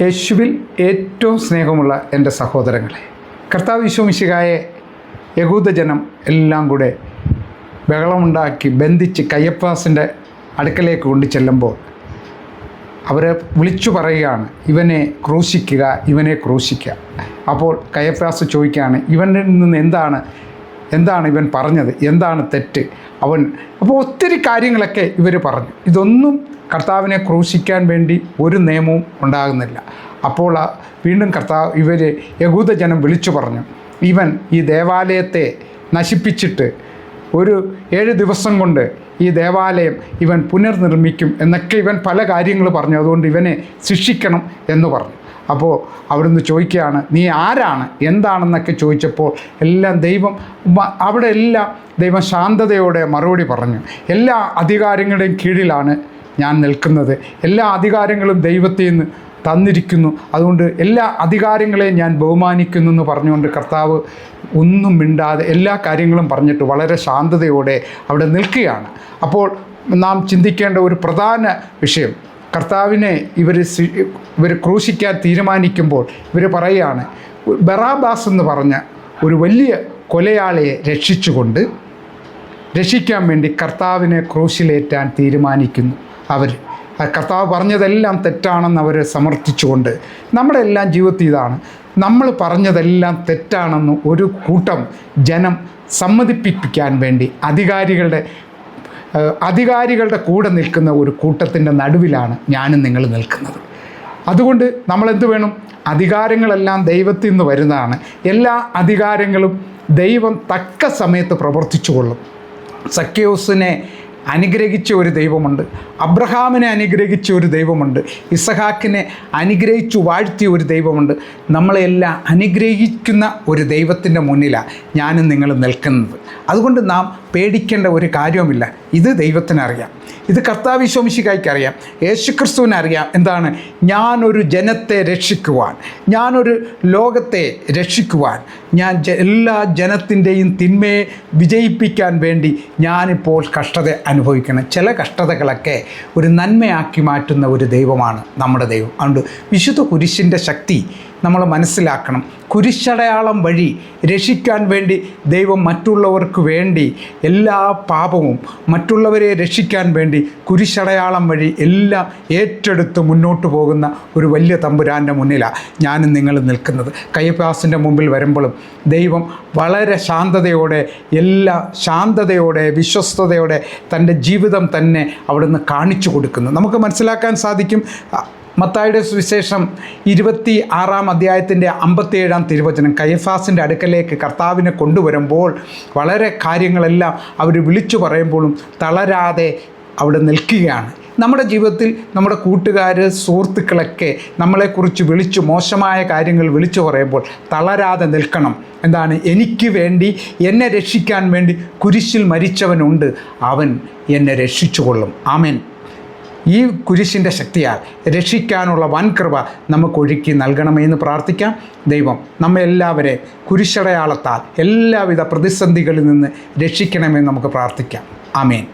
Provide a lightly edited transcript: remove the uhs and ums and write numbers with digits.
യേശുവിൽ ഏറ്റവും സ്നേഹമുള്ള എൻ്റെ സഹോദരങ്ങളെ, കർത്താവ് ഈശോ മിശിഹായെ യഹൂദജനം എല്ലാം കൂടെ ബഹളമുണ്ടാക്കി ബന്ധിച്ച് കയ്യപ്പാസിൻ്റെ അടുക്കലേക്ക് കൊണ്ടു ചെല്ലുമ്പോൾ അവരെ വിളിച്ചു പറയുകയാണ്, ഇവനെ ക്രൂശിക്കുക, ഇവനെ ക്രൂശിക്കുക. അപ്പോൾ കയ്യപ്പാസ് ചോദിക്കുകയാണ്, ഇവനിൽ നിന്ന് എന്താണ് ഇവൻ പറഞ്ഞത്, എന്താണ് തെറ്റ്? അപ്പോൾ ഒത്തിരി കാര്യങ്ങളൊക്കെ ഇവർ പറഞ്ഞു. ഇതൊന്നും കർത്താവിനെ ക്രൂശിക്കാൻ വേണ്ടി ഒരു നിയമവും ഉണ്ടാകുന്നില്ല. അപ്പോൾ വീണ്ടും യഹൂദജനം വിളിച്ചു പറഞ്ഞു, ഇവൻ ഈ ദേവാലയത്തെ നശിപ്പിച്ചിട്ട് ഒരു 7 ദിവസം കൊണ്ട് ഈ ദേവാലയം ഇവൻ പുനർനിർമ്മിക്കും എന്നൊക്കെ ഇവൻ പല കാര്യങ്ങൾ പറഞ്ഞു. അതുകൊണ്ട് ഇവനെ ശിക്ഷിക്കണം എന്ന് പറഞ്ഞു. അപ്പോൾ അവിടുന്ന് ചോദിക്കുകയാണ്, നീ ആരാണ്, എന്താണെന്നൊക്കെ ചോദിച്ചപ്പോൾ അവിടെ എല്ലാം ദൈവം ശാന്തതയോടെ മറുപടി പറഞ്ഞു. എല്ലാ അധികാരങ്ങളുടെയും കീഴിലാണ് ഞാൻ നിൽക്കുന്നത്, എല്ലാ അധികാരങ്ങളും ദൈവത്തിൽ നിന്ന് തന്നിരിക്കുന്നു, അതുകൊണ്ട് എല്ലാ അധികാരങ്ങളെയും ഞാൻ ബഹുമാനിക്കുന്നു എന്ന് പറഞ്ഞുകൊണ്ട് കർത്താവ് ഒന്നും മിണ്ടാതെ എല്ലാ കാര്യങ്ങളും പറഞ്ഞിട്ട് വളരെ ശാന്തതയോടെ അവിടെ നിൽക്കുകയാണ്. അപ്പോൾ നാം ചിന്തിക്കേണ്ട ഒരു പ്രധാന വിഷയം, കർത്താവിനെ ഇവർ ക്രൂശിക്കാൻ തീരുമാനിക്കുമ്പോൾ ഇവർ പറയുകയാണ്, ബറാബാസ് എന്ന് പറഞ്ഞ ഒരു വലിയ കൊലയാളിയെ രക്ഷിക്കാൻ വേണ്ടി കർത്താവിനെ ക്രൂശിലേറ്റാൻ തീരുമാനിക്കുന്നു. കർത്താവ് പറഞ്ഞതെല്ലാം തെറ്റാണെന്ന് അവർ സമർത്ഥിച്ചുകൊണ്ട്, നമ്മുടെ എല്ലാം ജീവിതത്തിൽ ഇതാണ്, നമ്മൾ പറഞ്ഞതെല്ലാം തെറ്റാണെന്ന് ഒരു കൂട്ടം ജനം സമ്മതിപ്പിക്കാൻ വേണ്ടി അധികാരികളുടെ കൂടെ നിൽക്കുന്ന ഒരു കൂട്ടത്തിൻ്റെ നടുവിലാണ് ഞാനും നിങ്ങൾ നിൽക്കുന്നത്. അതുകൊണ്ട് നമ്മളെന്ത് വേണം? അധികാരങ്ങളെല്ലാം ദൈവത്തിൽ നിന്ന് വരുന്നതാണ്. എല്ലാ അധികാരങ്ങളും ദൈവം തക്ക സമയത്ത് പ്രവർത്തിച്ചു കൊള്ളും. സക്കേയൂസിനെ അനുഗ്രഹിച്ച ഒരു ദൈവമുണ്ട്, അബ്രഹാമിനെ അനുഗ്രഹിച്ച ഒരു ദൈവമുണ്ട്, ഇസഹാക്കിനെ അനുഗ്രഹിച്ചു വാഴ്ത്തിയ ഒരു ദൈവമുണ്ട്. നമ്മളെല്ലാം അനുഗ്രഹിക്കുന്ന ഒരു ദൈവത്തിൻ്റെ മുന്നിലാണ് ഞാനും നിങ്ങളും നിൽക്കുന്നത്. അതുകൊണ്ട് നാം പേടിക്കേണ്ട ഒരു കാര്യവുമില്ല. ഇത് ദൈവത്തിനറിയാം, ഇത് കർത്താവ് ഈശോ മിശിഹായ്ക്കറിയാം, യേശുക്രിസ്തുവിനറിയാം. എന്താണ്? ഞാനൊരു ജനത്തെ രക്ഷിക്കുവാൻ, ഞാനൊരു ലോകത്തെ രക്ഷിക്കുവാൻ, ഞാൻ എല്ലാ ജനത്തിൻ്റെയും തിന്മയെ വിജയിപ്പിക്കാൻ വേണ്ടി ഞാനിപ്പോൾ കഷ്ടത അനുഭവിക്കണം. ചില കഷ്ടതകളൊക്കെ ഒരു നന്മയാക്കി മാറ്റുന്ന ഒരു ദൈവമാണ് നമ്മുടെ ദൈവം. അതുകൊണ്ട് വിശുദ്ധ കുരിശിൻ്റെ ശക്തി നമ്മൾ മനസ്സിലാക്കണം. കുരിശടയാളം വഴി രക്ഷിക്കാൻ വേണ്ടി ദൈവം മറ്റുള്ളവർക്ക് വേണ്ടി എല്ലാ പാപവും മറ്റുള്ളവരെ രക്ഷിക്കാൻ വേണ്ടി കുരിശടയാളം വഴി എല്ലാം ഏറ്റെടുത്ത് മുന്നോട്ട് പോകുന്ന ഒരു വലിയ തമ്പുരാൻ്റെ മുന്നിലാണ് ഞാനും നിങ്ങളും നിൽക്കുന്നത്. കയ്യപ്പാസിൻ്റെ മുമ്പിൽ വരുമ്പോഴും ദൈവം വളരെ ശാന്തതയോടെ വിശ്വസ്തയോടെ തൻ്റെ ജീവിതം തന്നെ അവിടുന്ന് കാണിച്ചു കൊടുക്കുന്നു. നമുക്ക് മനസ്സിലാക്കാൻ സാധിക്കും. മത്തായിയുടെ സുവിശേഷം 26-ാം അധ്യായത്തിൻ്റെ 57-ാം തിരുവചനം, കയ്യഫാസിൻ്റെ അടുക്കലേക്ക് കർത്താവിനെ കൊണ്ടുവരുമ്പോൾ വളരെ കാര്യങ്ങളെല്ലാം അവർ വിളിച്ചു പറയുമ്പോഴും തളരാതെ അവിടെ നിൽക്കുകയാണ്. നമ്മുടെ ജീവിതത്തിൽ നമ്മുടെ കൂട്ടുകാർ, സുഹൃത്തുക്കളൊക്കെ നമ്മളെക്കുറിച്ച് മോശമായ കാര്യങ്ങൾ വിളിച്ചു പറയുമ്പോൾ തളരാതെ നിൽക്കണം. എന്താണ്? എനിക്ക് വേണ്ടി, എന്നെ രക്ഷിക്കാൻ വേണ്ടി കുരിശിൽ മരിച്ചവനുണ്ട്, അവൻ എന്നെ രക്ഷിച്ചുകൊള്ളും. ആമേൻ. ഈ കുരിശിൻ്റെ ശക്തിയാൽ രക്ഷിക്കാനുള്ള വൻകൃപ നമുക്കൊഴുക്കി നൽകണമേ എന്ന് പ്രാർത്ഥിക്കാം. ദൈവം നമ്മെല്ലാവരെയും കുരിശടയാളത്താൽ എല്ലാവിധ പ്രതിസന്ധികളിൽ നിന്ന് രക്ഷിക്കണമെന്ന് നമുക്ക് പ്രാർത്ഥിക്കാം. ആമേൻ.